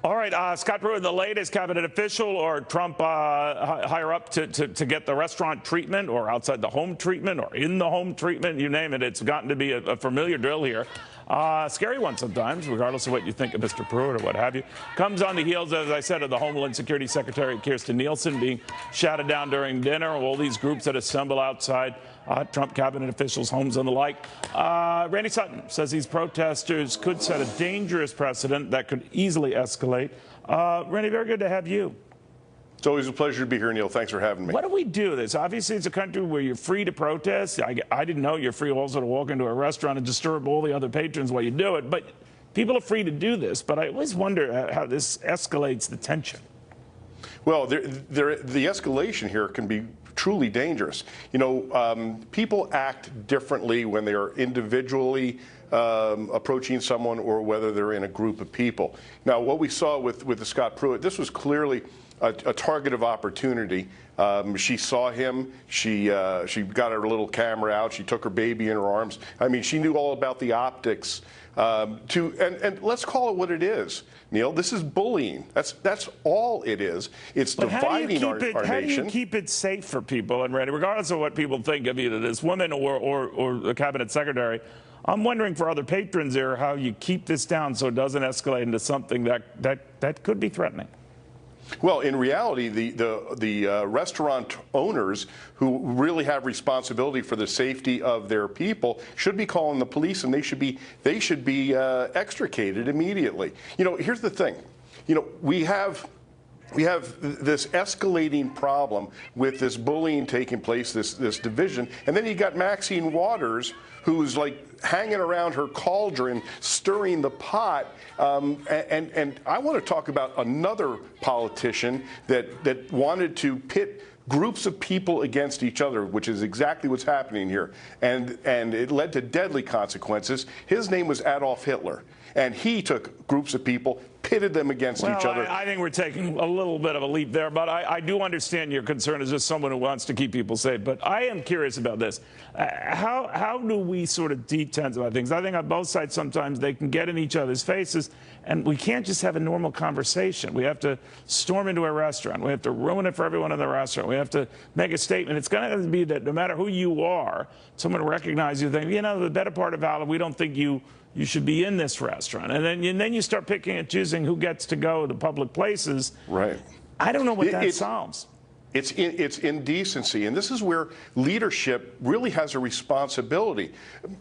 All right, Scott Pruitt, the latest cabinet official or Trump higher up to get the restaurant treatment or outside the home treatment or in the home treatment, you name it. It's gotten to be a familiar drill here. Scary one sometimes, regardless of what you think of Mr. Pruitt or what have you. Comes on the heels, as I said, of the Homeland Security Secretary Kirstjen Nielsen being shouted down during dinner. All these groups that assemble outside Trump cabinet officials' homes and the like. Randy Sutton says these protesters could set a dangerous precedent that could easily escalate. Randy, very good to have you. It's always a pleasure to be here, Neil. Thanks for having me. What do we do this? Obviously, it's a country where you're free to protest. I didn't know you're free also to walk into a restaurant and disturb all the other patrons while you do it. But people are free to do this. But I always wonder how this escalates the tension. Well, the escalation here can be truly dangerous. You know, people act differently when they are individually approaching someone or whether they're in a group of people. Now, what we saw with the Scott Pruitt, this was clearly a target of opportunity. She saw him. She got her little camera out. She took her baby in her arms. I mean, she knew all about the optics. And let's call it what it is, Neil. This is bullying. That's all it is. It's dividing our nation. How do you keep it safe for people? And Randy, regardless of what people think of either this woman or the cabinet secretary, I'm wondering for other patrons there how you keep this down so it doesn't escalate into something that could be threatening. Well, in reality, the restaurant owners who really have responsibility for the safety of their people should be calling the police, and they should be extricated immediately. You know, here's the thing. You know, we have this escalating problem with this bullying taking place, this division, and then you got Maxine Waters, who's like hanging around her cauldron, stirring the pot. And I want to talk about another politician that wanted to pit groups of people against each other, which is exactly what's happening here. And it led to deadly consequences. His name was Adolf Hitler. And he took groups of people, pitted them against each other. I think we're taking a little bit of a leap there, but I do understand your concern as just someone who wants to keep people safe. But I am curious about this. How do we sort of detensify things? I think on both sides sometimes they can get in each other's faces, and we can't just have a normal conversation. We have to storm into a restaurant. We have to ruin it for everyone in the restaurant. We have to make a statement. It's going to be that no matter who you are, someone recognizes you, think, you know, the better part of valor, we don't think you should be in this restaurant. And then you start picking and choosing who gets to go to public places. Right. I don't know what that solves. It's indecency, and this is where leadership really has a responsibility.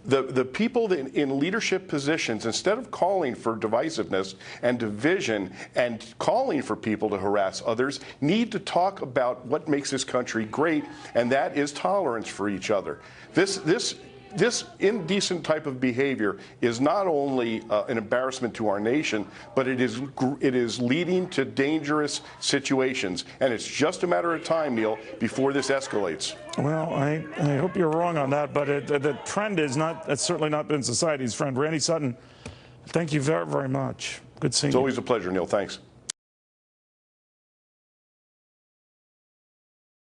The people in leadership positions, instead of calling for divisiveness and division and calling for people to harass others, need to talk about what makes this country great, and that is tolerance for each other. This indecent type of behavior is not only an embarrassment to our nation, but it is leading to dangerous situations. And it's just a matter of time, Neil, before this escalates. Well, I hope you're wrong on that, but the trend is not, it's certainly not been society's friend. Randy Sutton, thank you very, very much. Good seeing you. It's always a pleasure, Neil. Thanks.